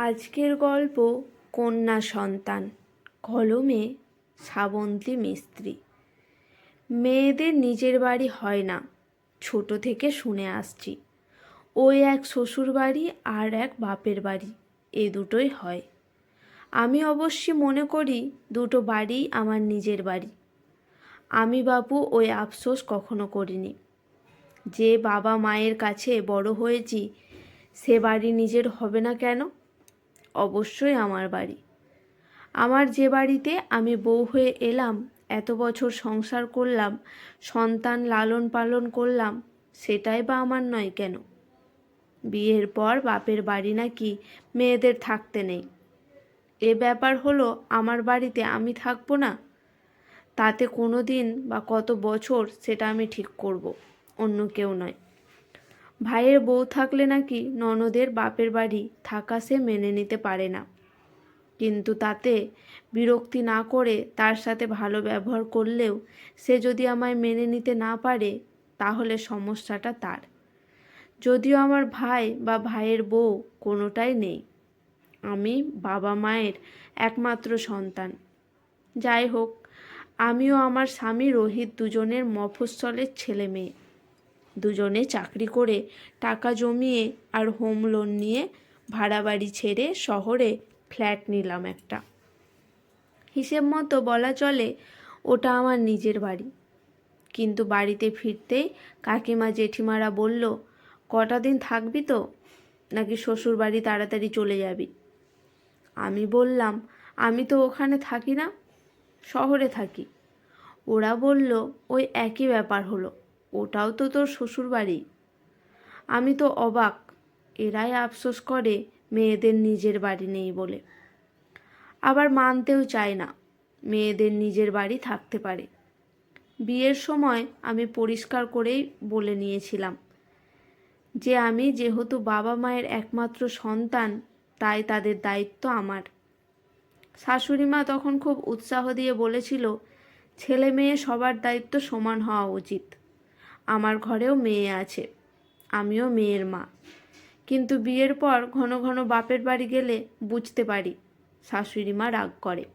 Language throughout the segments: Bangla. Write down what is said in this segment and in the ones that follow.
আজকের গল্প কন্যা সন্তান, কলমে শ্রাবন্তী মিস্ত্রি। মেয়েদের নিজের বাড়ি হয় না, ছোট থেকে শুনে আসছি। ওই এক শ্বশুর বাড়ি আর এক বাপের বাড়ি, এ দুটোই হয়। আমি অবশ্যই মনে করি দুটো বাড়িই আমার নিজের বাড়ি। আমি বাপু ওই আফসোস কখনো করিনি। যে বাবা মায়ের কাছে বড় হয়েছি, সে বাড়ি নিজের হবে না কেন? অবশ্যই আমার বাড়ি। আমার যে বাড়িতে আমি বউ হয়ে এলাম, এত বছর সংসার করলাম, সন্তান লালন পালন করলাম, সেটাই বা আমার নয় কেন? বিয়ের পর বাপের বাড়ি নাকি মেয়েদের থাকতে নেই, এ ব্যাপার হলো আমার বাড়িতে আমি থাকবো না? তাতে কোনো দিন বা কত বছর সেটা আমি ঠিক করব, অন্য কেউ নয়। ভাইয়ের বউ থাকলে নাকি ননদের বাপের বাড়ি থাকা সে মেনে নিতে পারে না, কিন্তু তাতে বিরক্তি না করে তার সাথে ভালো ব্যবহার করলেও সে যদি আমায় মেনে নিতে না পারে, তাহলে সমস্যাটা তার। যদিও আমার ভাই বা ভাইয়ের বউ কোনোটাই নেই, আমি বাবা মায়ের একমাত্র সন্তান। যাই হোক, আমিও আমার স্বামী রোহিত দুজনের মফস্বলের ছেলে মেয়ে। দুজনে চাকরি করে টাকা জমিয়ে আর হোম লোন নিয়ে ভাড়া বাড়ি ছেড়ে শহরে ফ্ল্যাট নিলাম একটা। হিসেব মতো বলা চলে ওটা আমার নিজের বাড়ি। কিন্তু বাড়িতে ফিরতেই কাকিমা জেঠিমারা বলল, কটা দিন থাকবি তো, নাকি শ্বশুর বাড়ি তাড়াতাড়ি চলে যাবি? আমি বললাম, আমি তো ওখানে থাকি না, শহরে থাকি। ওরা বলল, ওই একই ব্যাপার হলো, ওটাও তো তোর শ্বশুর বাড়ি। আমি তো অবাক, এরাই আফসোস করে মেয়েদের নিজের বাড়ি নেই বলে। আবার মানতেও চায় না মেয়েদের নিজের বাড়ি থাকতে পারে। বিয়ের সময় আমি পরিষ্কার করেই বলে নিয়েছিলাম যে আমি যেহেতু বাবা মায়ের একমাত্র সন্তান, তাই তাদের দায়িত্ব আমার। শাশুড়ি মা তখন খুব উৎসাহ দিয়ে বলেছিল, ছেলে মেয়ে সবার দায়িত্ব সমান হওয়া উচিত। আমার ঘরেও মেয়ে আছে, আমিও মেয়ের মা। কিন্তু বিয়ের পর ঘন ঘন বাপের বাড়ি গেলে বুঝতে পারি শাশুড়ি মা রাগ করে।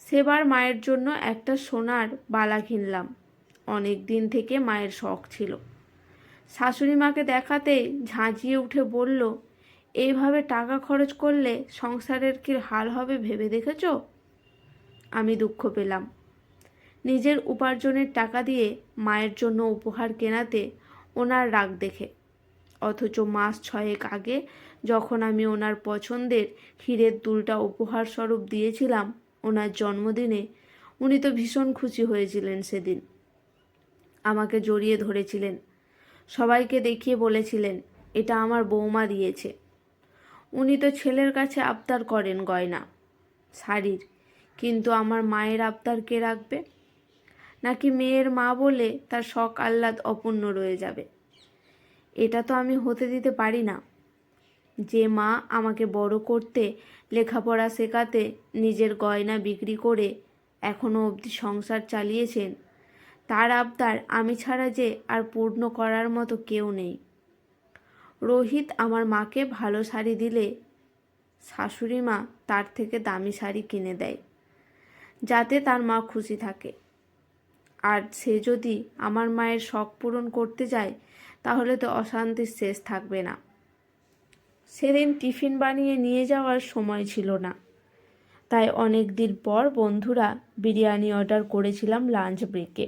সেবার মায়ের জন্য একটা সোনার বালা কিনলাম, অনেক দিন থেকে মায়ের শখ ছিল। শাশুড়ি মাকে দেখাতেই ঝাঁঝিয়ে উঠে বলল, এইভাবে টাকা খরচ করলে সংসারের কী হাল হবে ভেবে দেখেছো? আমি দুঃখ পেলাম। নিজের উপার্জনের টাকা দিয়ে মায়ের জন্য উপহার কেনাতে ওনার রাগ দেখে। অথচ মাস 6 আগে যখন আমি ওনার পছন্দের হীরের দুলটা উপহার স্বরূপ দিয়েছিলাম ওনার জন্মদিনে, উনি তো ভীষণ খুশি হয়েছিলেন সেদিন। আমাকে জড়িয়ে ধরেছিলেন, সবাইকে দেখিয়ে বলেছিলেন, এটা আমার বৌমা দিয়েছে। উনি তো ছেলের কাছে আবদার করেন গয়না, শাড়ির, কিন্তু আমার মায়ের আবদার কে রাখবে? নাকি মেয়ের মা বলে তার শখ আহ্লাদ অপূর্ণ রয়ে যাবে? এটা তো আমি হতে দিতে পারি না। যে মা আমাকে বড় করতে, লেখাপড়া শেখাতে নিজের গয়না বিক্রি করে এখনও অবধি সংসার চালিয়েছেন, তার আবদার আমি ছাড়া যে আর পূর্ণ করার মতো কেউ নেই। রোহিত আমার মাকে ভালো শাড়ি দিলে শাশুড়ি মা তার থেকে দামি শাড়ি কিনে দেয়, যাতে তার মা খুশি থাকে। আর সে যদি আমার মায়ের শখ পূরণ করতে যায়, তাহলে তো অশান্তির শেষ থাকবে না। সেদিন টিফিন বানিয়ে নিয়ে যাওয়ার সময় ছিল না, তাই অনেক দিন পর বন্ধুরা বিরিয়ানি অর্ডার করেছিলাম লাঞ্চ ব্রেকে।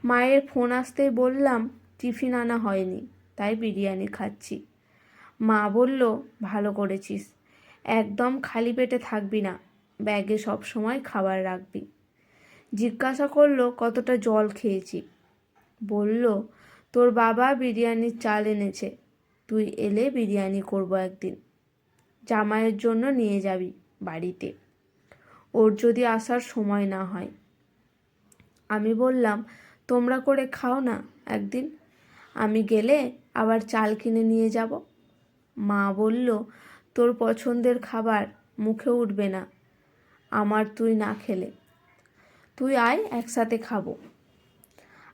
মায়ের ফোন আসতেই বললাম টিফিন আনা হয়নি, তাই বিরিয়ানি খাচ্ছি। মা বলল, ভালো করেছিস, একদম খালি পেটে থাকবি না, ব্যাগে সব সময় খাবার রাখবি। জিজ্ঞাসা করলো কতটা জল খেয়েছি। বলল, তোর বাবা বিরিয়ানির চাল এনেছে, তুই এলে বিরিয়ানি করব একদিন, জামাইয়ের জন্য নিয়ে যাবি বাড়িতে, ওর যদি আসার সময় না হয়। আমি বললাম, তোমরা করে খাও না একদিন, আমি গেলে আবার চাল কিনে নিয়ে যাব। মা বলল, তোর পছন্দের খাবার মুখে উঠবে না আমার তুই না খেলে, তুই আয় একসাথে খাবো।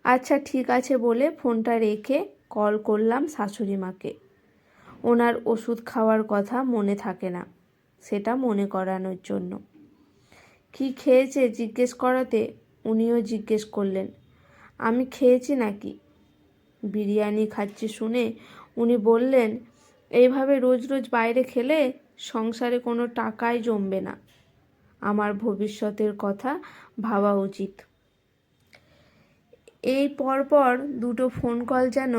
আচ্ছা ঠিক আছে বলে ফোনটা রেখে কল করলাম শাশুড়ি মাকে। ওনার ওষুধ খাওয়ার কথা মনে থাকে না, সেটা মনে করানোর জন্য। কি খেয়েছে জিজ্ঞেস করাতে উনিও জিজ্ঞেস করলেন, আমি খেয়েছি নাকি? বিরিয়ানি খাচ্ছি শুনে উনি বললেন, এইভাবে রোজ রোজ বাইরে খেলে সংসারে কোনো টাকাই জমবে না। আমার ভবিষ্যতের কথা ভাবা উচিত। এই পরপর দুটো ফোন কল যেন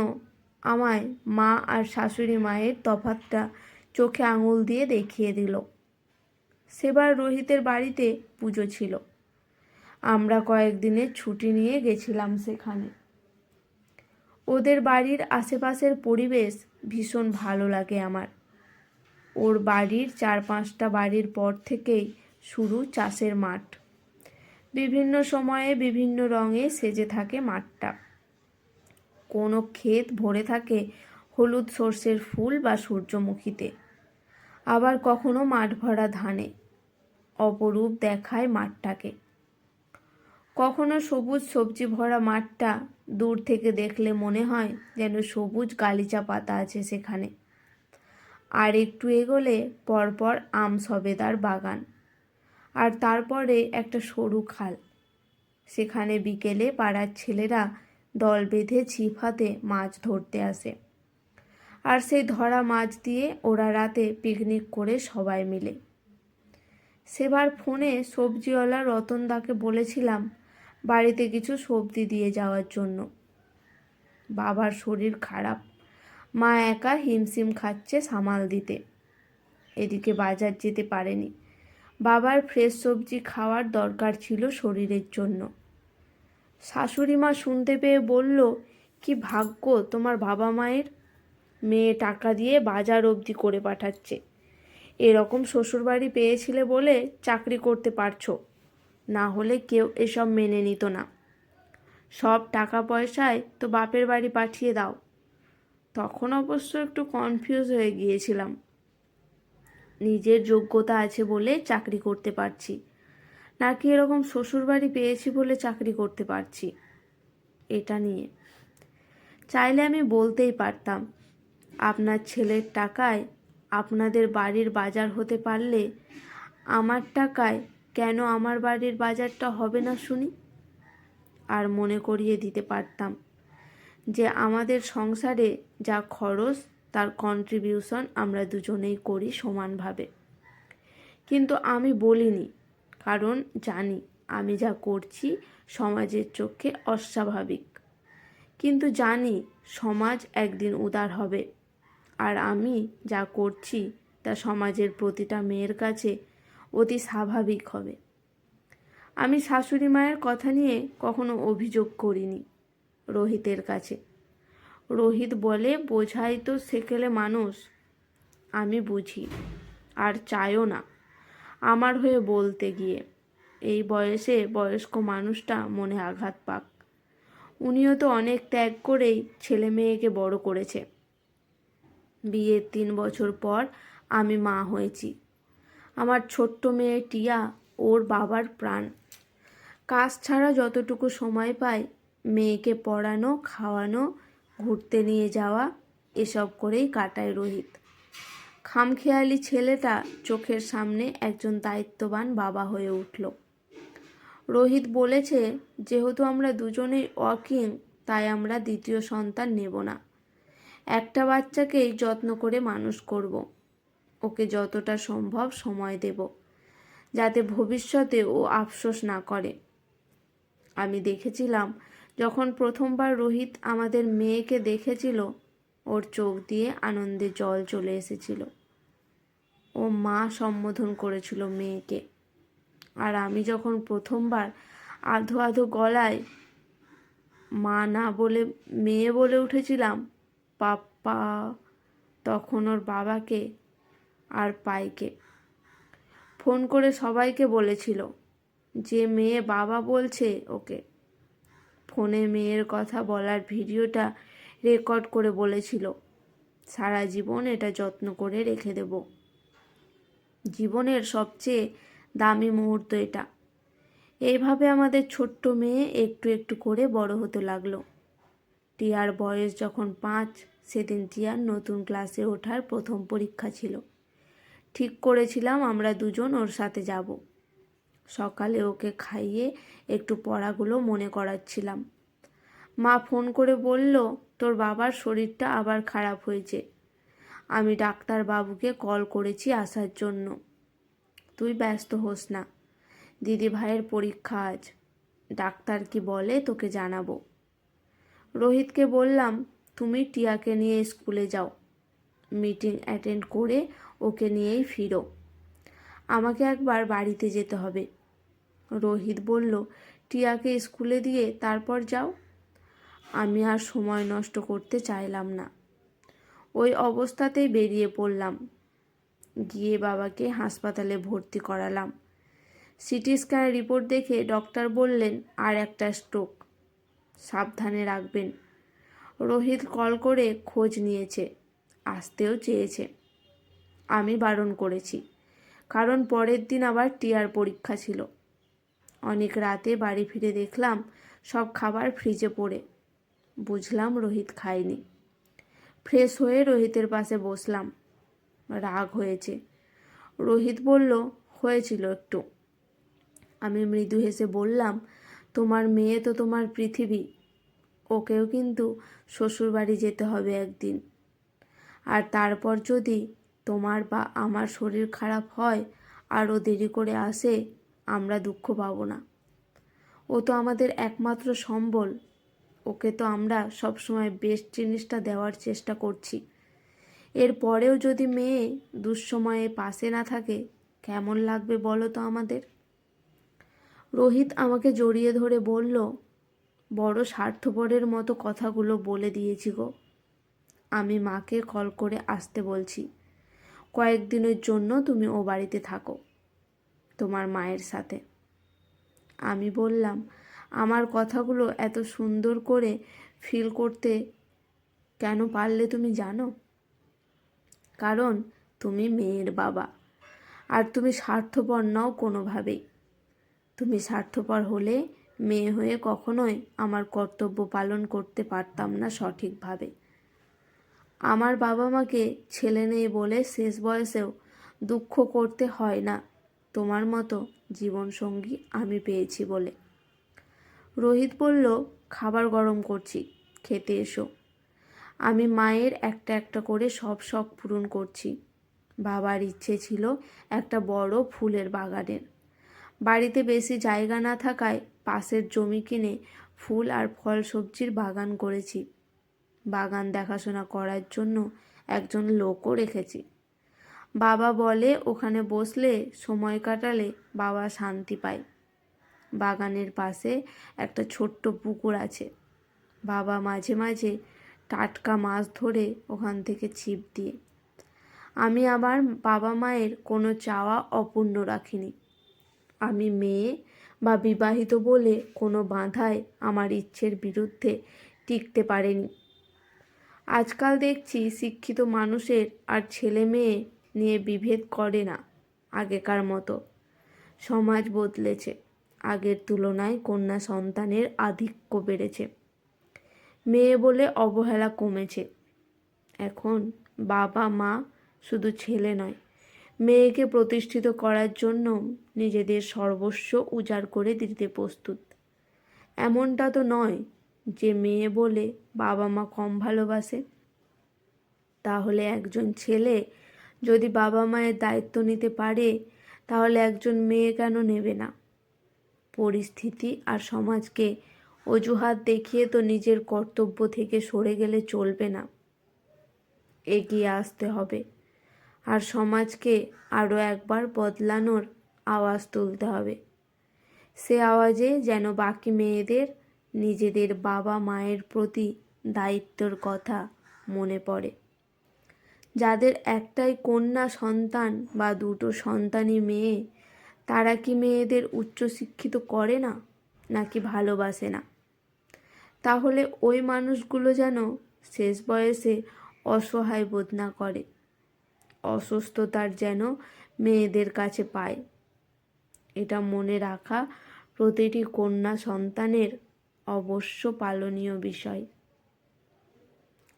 আমায় মা আর শাশুড়ি মায়ের তফাৎটা চোখে আঙুল দিয়ে দেখিয়ে দিল। সেবার রোহিতের বাড়িতে পুজো ছিল। আমরা কয়েকদিনের ছুটি নিয়ে গেছিলাম সেখানে। ওদের বাড়ির আশেপাশের পরিবেশ ভীষণ ভালো লাগে আমার। ওর বাড়ির 4-5টা বাড়ির পর থেকেই শুরু চাষের মাঠ। বিভিন্ন সময়ে বিভিন্ন রঙে সেজে থাকে মাঠটা। কোনো ক্ষেত ভরে থাকে হলুদ সর্ষের ফুল বা সূর্যমুখীতে, আবার কখনো মাঠ ভরা ধানে। অপরূপ দেখায় মাঠটাকে। কখনো সবুজ সবজি ভরা মাঠটা দূর থেকে দেখলে মনে হয় যেন সবুজ গালিচা পাতা আছে সেখানে। আর একটু এগোলে পরপর আম সবেদার বাগান, আর তারপরে একটা সরু খাল। সেখানে বিকেলে পাড়ার ছেলেরা দল বেঁধে ছিপ হাতে মাছ ধরতে আসে, আর সেই ধরা মাছ দিয়ে ওরা রাতে পিকনিক করে সবাই মিলে। সেবার ফোনে সবজিওয়ালা রতনদাকে বলেছিলাম বাড়িতে কিছু সবজি দিয়ে যাওয়ার জন্য। বাবার শরীর খারাপ, মা একা হিমশিম খাচ্ছে সামাল দিতে। এদিকে বাজার যেতে পারেনি। বাবার ফ্রেশ সবজি খাওয়ার দরকার ছিল শরীরের জন্য। শাশুড়ি মা শুনতে পেয়ে বলল, কি ভাগ্য তোমার বাবা মায়ের, মেয়ে টাকা দিয়ে বাজার অবধি করে পাঠাচ্ছে। এরকম শ্বশুরবাড়ি পেয়েছিলে বলে চাকরি করতে পারছো, না হলে কেউ এসব মেনে নিত না। সব টাকা পয়সায় তো বাপের বাড়ি পাঠিয়ে দাও। তখন অবশ্য একটু কনফিউজ হয়ে গিয়েছিলাম। নিজের যোগ্যতা আছে বলে চাকরি করতে পারছি, নাকি এরকম শ্বশুরবাড়ি পেয়েছি বলে চাকরি করতে পারছি, এটা নিয়ে। চাইলে আমি বলতেই পারতাম, আপনার ছেলের টাকায় আপনাদের বাড়ির বাজার হতে পারলে আমার টাকায় কেন আমার বাড়ির বাজারটা হবে না শুনি। আর মনে করিয়ে দিতে পারতাম যে আমাদের সংসারে যা খরচ তার কন্ট্রিবিউশন আমরা দুজনেই করি সমানভাবে। কিন্তু আমি বলিনি, কারণ জানি আমি যা করছি সমাজের চোখে অস্বাভাবিক। কিন্তু জানি সমাজ একদিন উদার হবে, আর আমি যা করছি তা সমাজের প্রতিটা মেয়ের কাছে অতি স্বাভাবিক হবে। আমি শাশুড়ি মায়ের কথা নিয়ে কখনো অভিযোগ করিনি রোহিতের কাছে। রোহিত বলে, বোঝাই তো সেকেলে মানুষ। আমি বুঝি, আর চাইও না আমার হয়ে বলতে গিয়ে। এই বয়সে বয়স্ক মানুষটা মনে আঘাত পাক। উনিও তো অনেক ত্যাগ করেই ছেলে মেয়েকে বড় করেছে। বিয়ের 3 বছর পর আমি মা হয়েছি। আমার ছোট্ট মেয়ে টিয়া ওর বাবার প্রাণ। কাজ ছাড়া যতটুকু সময় পাই মেয়েকে পড়ানো, খাওয়ানো, ঘুরতে নিয়ে যাওয়া, এসব করেই কাটায় রোহিত। খামখেয়ালি ছেলেটা চোখের সামনে একজন দায়িত্ববান বাবা হয়ে উঠল। রোহিত বলেছে, যেহেতু আমরা দুজনেই ওয়ার্কিং, তাই আমরা দ্বিতীয় সন্তান নেব না। একটা বাচ্চাকেই যত্ন করে মানুষ করব। ওকে যতটা সম্ভব সময় দেব, যাতে ভবিষ্যতে ও আফসোস না করে। আমি দেখেছিলাম যখন প্রথমবার রোহিত আমাদের মেয়েকে দেখেছিল, ওর চোখ দিয়ে আনন্দে জল চলে এসেছিল। ও মা সম্বোধন করেছিল মেয়েকে। আর আমি যখন প্রথমবার আধো আধো গলায় মা না বলে মেয়ে বলে উঠেছিলাম, পাপ্পা, তখন ওর বাবাকে আর পাইকে ফোন করে সবাইকে বলেছিল যে মেয়ে বাবা বলছে ওকে। ফোনে মেয়ের কথা বলার ভিডিওটা রেকর্ড করে বলেছিল, সারা জীবন এটা যত্ন করে রেখে দেব। জীবনের সবচেয়ে দামি মুহূর্ত এটা। এইভাবে আমাদের ছোট্ট মেয়ে একটু একটু করে বড় হতে লাগলো। টিয়ার বয়স যখন 5, সেদিন টিয়ার নতুন ক্লাসে ওঠার প্রথম পরীক্ষা ছিল। ঠিক করেছিলাম আমরা দুজন ওর সাথে যাব। সকালে ওকে খাইয়ে একটু পড়াগুলো মনে করাচ্ছিলাম। মা ফোন করে বলল, তোর বাবার শরীরটা আবার খারাপ হয়েছে। আমি ডাক্তারবাবুকে কল করেছি আসার জন্য। তুই ব্যস্ত হোস না, দিদি ভাইয়ের পরীক্ষা আজ, ডাক্তার কি বলে তোকে জানাবো। রোহিতকে বললাম, তুমি টিয়াকে নিয়ে স্কুলে যাও, মিটিং অ্যাটেন্ড করে ওকে নিয়েই ফিরো। আমাকে একবার বাড়িতে যেতে হবে। রোহিত বলল, টিয়াকে স্কুলে দিয়ে তারপর যাও। আমি আর সময় নষ্ট করতে চাইলাম না। ওই অবস্থাতেই বেরিয়ে পড়লাম। গিয়ে বাবাকে হাসপাতালে ভর্তি করালাম। সিটি স্ক্যান রিপোর্ট দেখে ডক্টর বললেন, আর একটা স্ট্রোক, সাবধানে রাখবেন। রোহিত কল করে খোঁজ নিয়েছে, আসতেও চেয়েছে। আমি বারণ করেছি, কারণ পরের দিন আবার টিয়ার পরীক্ষা ছিল। অনেক রাতে বাড়ি ফিরে দেখলাম সব খাবার ফ্রিজে পড়ে। বুঝলাম রোহিত খায়নি। ফ্রেশ হয়ে রোহিতের পাশে বসলাম। রাগ হয়েছে। রোহিত বলল, হয়েছিল একটু। আমি মৃদু হেসে বললাম, তোমার মেয়ে তো তোমার পৃথিবী, ওকেও কিন্তু শ্বশুরবাড়ি যেতে হবে একদিন। আর তারপর যদি তোমার বা আমার শরীর খারাপ হয় আরও দেরি করে আসে, আমরা দুঃখ পাবো না। ও তো আমাদের একমাত্র সম্বল। ওকে তো আমরা সবসময় বেস্ট জিনিসটা দেওয়ার চেষ্টা করছি। এরপরেও যদি মেয়ে দুঃসময়ে পাশে না থাকে, কেমন লাগবে বলো তো আমাদের। রোহিত আমাকে জড়িয়ে ধরে বলল, বড় স্বার্থপরের মতো কথাগুলো বলে দিয়েছি গো। আমি মাকে কল করে আসতে বলছি। কয়েকদিনের জন্য তুমি ও বাড়িতে থাকো, তোমার মায়ের সাথে। আমি বললাম, আমার কথাগুলো এত সুন্দর করে ফিল করতে কেন পারলে তুমি জানো? কারণ তুমি মেয়ের বাবা, আর তুমি স্বার্থপর নও কোনোভাবেই। তুমি স্বার্থপর হলে মেয়ে হয়ে কখনোই আমার কর্তব্য পালন করতে পারতাম না সঠিকভাবে। আমার বাবা মাকে ছেলে নেই বলে শেষ বয়সেও দুঃখ করতে হয় না তোমার মতো জীবনসঙ্গী আমি পেয়েছি বলে। রোহিত বলল, খাবার গরম করছি, খেতে এসো। আমি মায়ের একটা একটা করে সব শখ পূরণ করছি। বাবার ইচ্ছে ছিল একটা বড় ফুলের বাগানের। বাড়িতে বেশি জায়গা না থাকায় পাশের জমি কিনে ফুল আর ফল সবজির বাগান করেছি। বাগান দেখাশোনা করার জন্য একজন লোকও রেখেছি। বাবা বলে, ওখানে বসলে সময় কাটালে বাবা শান্তি পায়। বাগানের পাশে একটা ছোট্ট পুকুর আছে। বাবা মাঝে মাঝে টাটকা মাছ ধরে ওখান থেকে ছিপ দিয়ে। আমি আবার বাবা মায়ের কোনো চাওয়া অপূর্ণ রাখিনি। আমি মেয়ে বা বিবাহিত বলে কোনো বাধায় আমার ইচ্ছের বিরুদ্ধে টিকতে পারেনি। আজকাল দেখছি শিক্ষিত মানুষের আর ছেলে মেয়ে নিয়ে বিভেদ করে না আগেকার মতো। সমাজ বদলেছে, আগের তুলনায় কন্যা সন্তানের আধিক্য বেড়েছে, মেয়ে বলে অবহেলা কমেছে। এখন বাবা মা শুধু ছেলে নয়, মেয়েকে প্রতিষ্ঠিত করার জন্য নিজেদের সর্বস্ব উজাড় করে দিতে প্রস্তুত। এমনটা তো নয় যে মেয়ে বলে বাবা মা কম ভালোবাসে। তাহলে একজন ছেলে যদি বাবা মায়ের দায়িত্ব নিতে পারে, তাহলে একজন মেয়ে কেন নেবে না? পরিস্থিতি আর সমাজকে অজুহাত দেখিয়ে তো নিজের কর্তব্য থেকে সরে গেলে চলবে না। এগিয়ে আসতে হবে, আর সমাজকে আরও একবার বদলানোর আওয়াজ তুলতে হবে। সে আওয়াজে যেন বাকি মেয়েদের নিজেদের বাবা মায়ের প্রতি দায়িত্বর কথা মনে পড়ে। যাদের একটাই কন্যা সন্তান বা দুটো সন্তানই মেয়ে, তারা কি মেয়েদের উচ্চশিক্ষিত করে না, নাকি ভালোবাসে না? তাহলে ওই মানুষগুলো যেন শেষ বয়সে অসহায় বোধ না করে, অসুস্থতার যেন মেয়েদের কাছে পায়। এটা মনে রাখা প্রতিটি কন্যা সন্তানের অবশ্য পালনীয় বিষয়।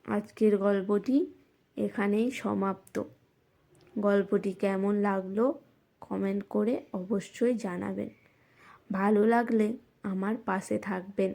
আজকের গল্পটি এখানেই সমাপ্ত। গল্পটি কেমন লাগলো কমেন্ট করে অবশ্যই জানাবেন। ভালো লাগলে আমার পাশে থাকবেন।